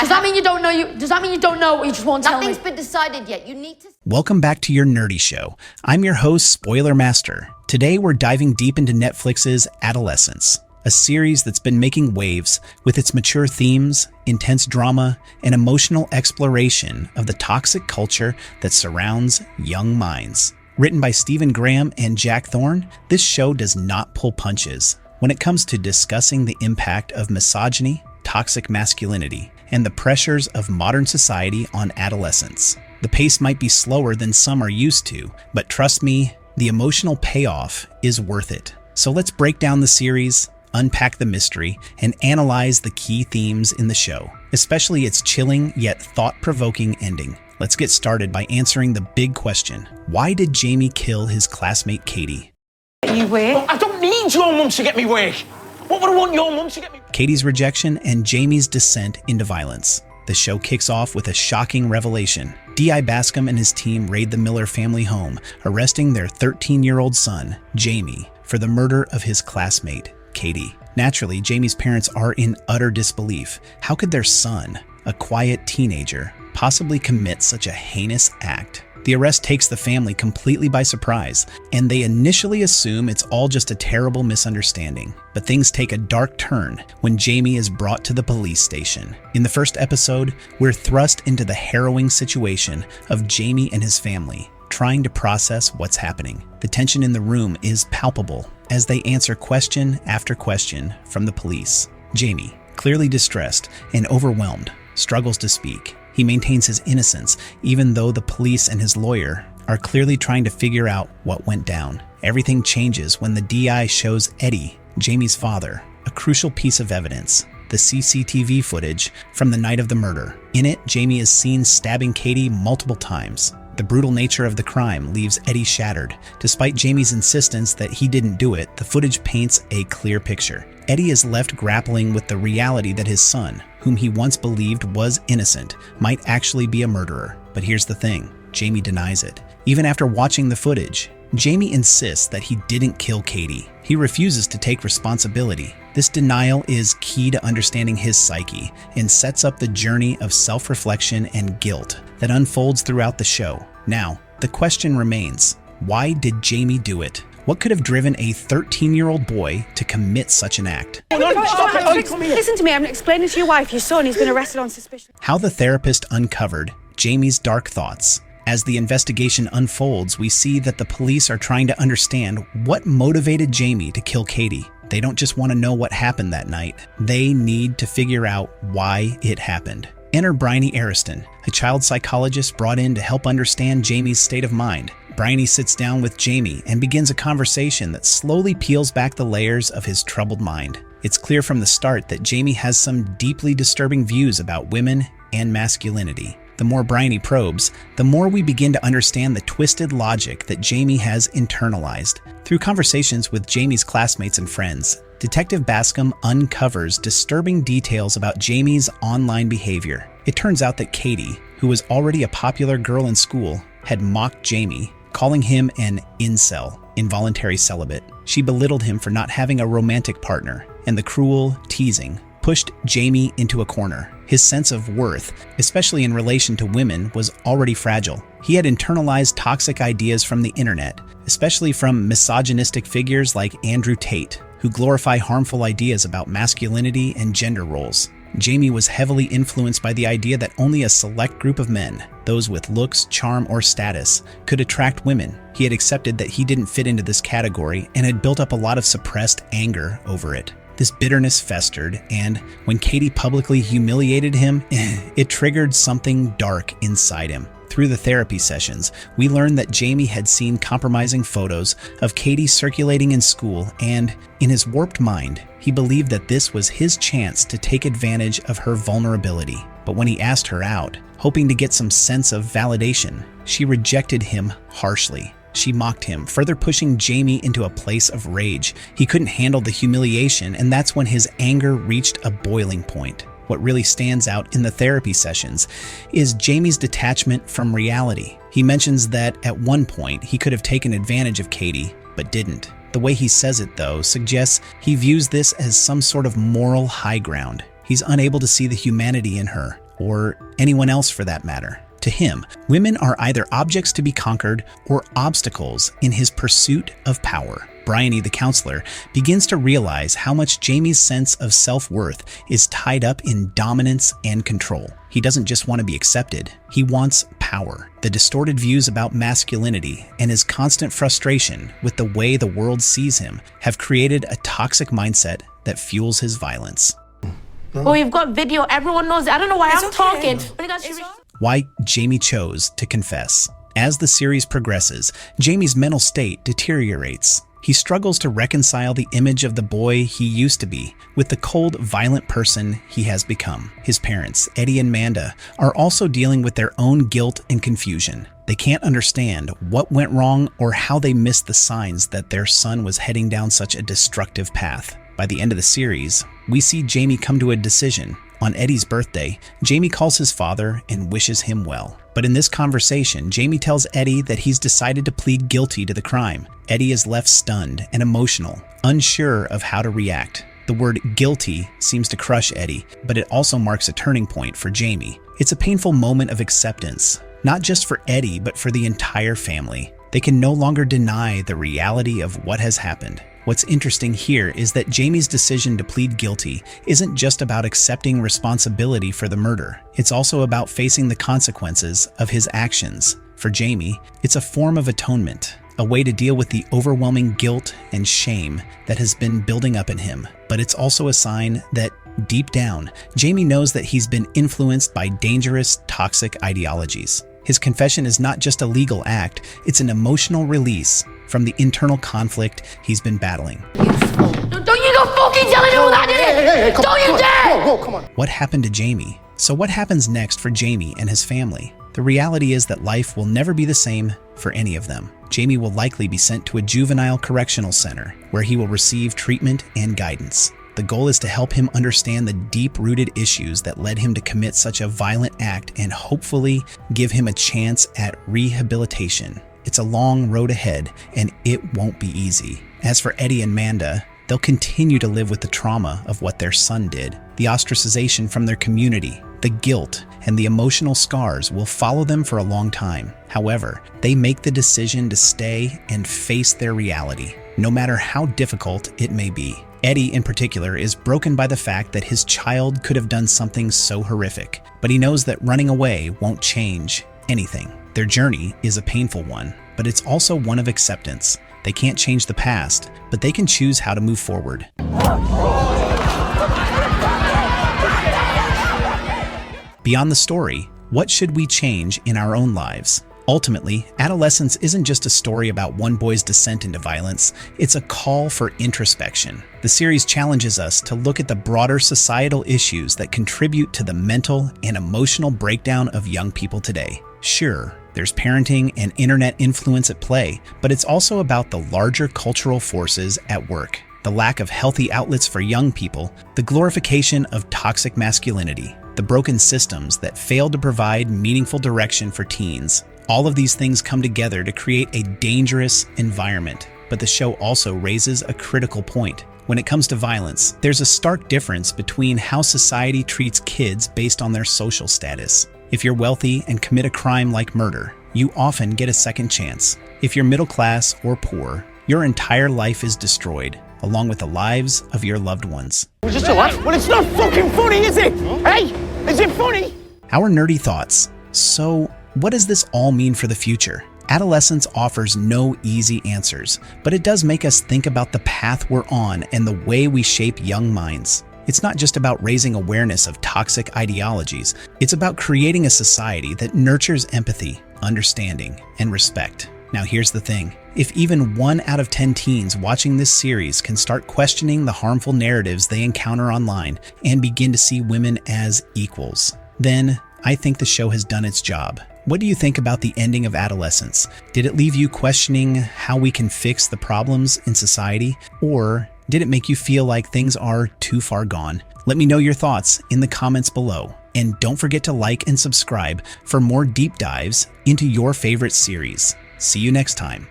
Does that mean you don't know or you just won't tell me? Nothing's been decided yet. You need to... Welcome back to your nerdy show. I'm your host, Spoiler Master. Today we're diving deep into Netflix's Adolescence, a series that's been making waves with its mature themes, intense drama, and emotional exploration of the toxic culture that surrounds young minds. Written by Stephen Graham and Jack Thorne, this show does not pull punches when it comes to discussing the impact of misogyny, toxic masculinity, and the pressures of modern society on adolescents. The pace might be slower than some are used to, but trust me, the emotional payoff is worth it. So let's break down the series, unpack the mystery, and analyze the key themes in the show, especially its chilling yet thought-provoking ending. Let's get started by answering the big question. Why did Jaime kill his classmate Katie? You work? Well, I don't need your mum to get me work. What would I want your mum to get me? Katie's rejection and Jaime's descent into violence. The show kicks off with a shocking revelation. D.I. Bascom and his team raid the Miller family home, arresting their 13-year-old son, Jaime, for the murder of his classmate, Katie. Naturally, Jaime's parents are in utter disbelief. How could their son, a quiet teenager, possibly commit such a heinous act? The arrest takes the family completely by surprise, and they initially assume it's all just a terrible misunderstanding. But things take a dark turn when Jaime is brought to the police station. In the first episode, we're thrust into the harrowing situation of Jaime and his family, trying to process what's happening. The tension in the room is palpable as they answer question after question from the police. Jaime, clearly distressed and overwhelmed, struggles to speak. He maintains his innocence, even though the police and his lawyer are clearly trying to figure out what went down. Everything changes when the DI shows Eddie, Jaime's father, a crucial piece of evidence, the CCTV footage from the night of the murder. In it, Jaime is seen stabbing Katie multiple times. The brutal nature of the crime leaves Eddie shattered. Despite Jaime's insistence that he didn't do it, the footage paints a clear picture. Eddie is left grappling with the reality that his son, whom he once believed was innocent, might actually be a murderer. But here's the thing, Jaime denies it. Even after watching the footage, Jaime insists that he didn't kill Katie. He refuses to take responsibility. This denial is key to understanding his psyche and sets up the journey of self-reflection and guilt that unfolds throughout the show. Now, the question remains, why did Jaime do it? What could have driven a 13-year-old boy to commit such an act? Listen to me, I'm explaining to your wife, your son, he's been arrested on suspicion. How the therapist uncovered Jaime's dark thoughts. As the investigation unfolds, we see that the police are trying to understand what motivated Jaime to kill Katie. They don't just want to know what happened that night. They need to figure out why it happened. Enter Bryony Ariston, a child psychologist brought in to help understand Jaime's state of mind. Bryony sits down with Jaime and begins a conversation that slowly peels back the layers of his troubled mind. It's clear from the start that Jaime has some deeply disturbing views about women and masculinity. The more Bryony probes, the more we begin to understand the twisted logic that Jaime has internalized. Through conversations with Jaime's classmates and friends, Detective Bascom uncovers disturbing details about Jaime's online behavior. It turns out that Katie, who was already a popular girl in school, had mocked Jaime, calling him an incel, involuntary celibate. She belittled him for not having a romantic partner, and the cruel teasing pushed Jaime into a corner. His sense of worth, especially in relation to women, was already fragile. He had internalized toxic ideas from the internet, especially from misogynistic figures like Andrew Tate, who glorify harmful ideas about masculinity and gender roles. Jaime was heavily influenced by the idea that only a select group of men, those with looks, charm, or status, could attract women. He had accepted that he didn't fit into this category and had built up a lot of suppressed anger over it. This bitterness festered, and when Katie publicly humiliated him, it triggered something dark inside him. Through the therapy sessions, we learned that Jaime had seen compromising photos of Katie circulating in school, and in his warped mind, he believed that this was his chance to take advantage of her vulnerability. But when he asked her out, hoping to get some sense of validation, she rejected him harshly. She mocked him, further pushing Jaime into a place of rage. He couldn't handle the humiliation, and that's when his anger reached a boiling point. What really stands out in the therapy sessions is Jaime's detachment from reality. He mentions that at one point he could have taken advantage of Katie, but didn't. The way he says it, though, suggests he views this as some sort of moral high ground. He's unable to see the humanity in her, or anyone else for that matter. To him, women are either objects to be conquered or obstacles in his pursuit of power. Bryony, the counselor, begins to realize how much Jaime's sense of self-worth is tied up in dominance and control. He doesn't just want to be accepted, he wants power. The distorted views about masculinity and his constant frustration with the way the world sees him have created a toxic mindset that fuels his violence. Well, we've got video. Everyone knows it. I don't know why I'm talking. Why Jaime chose to confess. As the series progresses, Jaime's mental state deteriorates. He struggles to reconcile the image of the boy he used to be with the cold, violent person he has become. His parents, Eddie and Manda, are also dealing with their own guilt and confusion. They can't understand what went wrong or how they missed the signs that their son was heading down such a destructive path. By the end of the series, we see Jaime come to a decision. On Eddie's birthday, Jaime calls his father and wishes him well. But in this conversation, Jaime tells Eddie that he's decided to plead guilty to the crime. Eddie is left stunned and emotional, unsure of how to react. The word guilty seems to crush Eddie, but it also marks a turning point for Jaime. It's a painful moment of acceptance, not just for Eddie, but for the entire family. They can no longer deny the reality of what has happened. What's interesting here is that Jaime's decision to plead guilty isn't just about accepting responsibility for the murder. It's also about facing the consequences of his actions. For Jaime, it's a form of atonement, a way to deal with the overwhelming guilt and shame that has been building up in him. But it's also a sign that, deep down, Jaime knows that he's been influenced by dangerous, toxic ideologies. His confession is not just a legal act, it's an emotional release from the internal conflict he's been battling. Don't you go fucking telling me what I did! Don't you dare! Whoa, come on. What happened to Jaime? So what happens next for Jaime and his family? The reality is that life will never be the same for any of them. Jaime will likely be sent to a juvenile correctional center where he will receive treatment and guidance. The goal is to help him understand the deep-rooted issues that led him to commit such a violent act and hopefully give him a chance at rehabilitation. It's a long road ahead, and it won't be easy. As for Eddie and Manda, they'll continue to live with the trauma of what their son did. The ostracization from their community, the guilt, and the emotional scars will follow them for a long time. However, they make the decision to stay and face their reality, no matter how difficult it may be. Eddie, in particular, is broken by the fact that his child could have done something so horrific, but he knows that running away won't change anything. Their journey is a painful one, but it's also one of acceptance. They can't change the past, but they can choose how to move forward. Beyond the story, what should we change in our own lives? Ultimately, Adolescence isn't just a story about one boy's descent into violence, it's a call for introspection. The series challenges us to look at the broader societal issues that contribute to the mental and emotional breakdown of young people today. Sure, there's parenting and internet influence at play, but it's also about the larger cultural forces at work. The lack of healthy outlets for young people, the glorification of toxic masculinity, the broken systems that fail to provide meaningful direction for teens. All of these things come together to create a dangerous environment, but the show also raises a critical point. When it comes to violence, there's a stark difference between how society treats kids based on their social status. If you're wealthy and commit a crime like murder, you often get a second chance. If you're middle class or poor, your entire life is destroyed, along with the lives of your loved ones. Was just a laugh? Well, it's not fucking funny, is it? Hey, is it funny? Our nerdy thoughts. So, what does this all mean for the future? Adolescence offers no easy answers, but it does make us think about the path we're on and the way we shape young minds. It's not just about raising awareness of toxic ideologies, it's about creating a society that nurtures empathy, understanding, and respect. Now here's the thing, if even 1 out of 10 teens watching this series can start questioning the harmful narratives they encounter online and begin to see women as equals, then I think the show has done its job. What do you think about the ending of Adolescence? Did it leave you questioning how we can fix the problems in society? Or did it make you feel like things are too far gone? Let me know your thoughts in the comments below. And don't forget to like and subscribe for more deep dives into your favorite series. See you next time.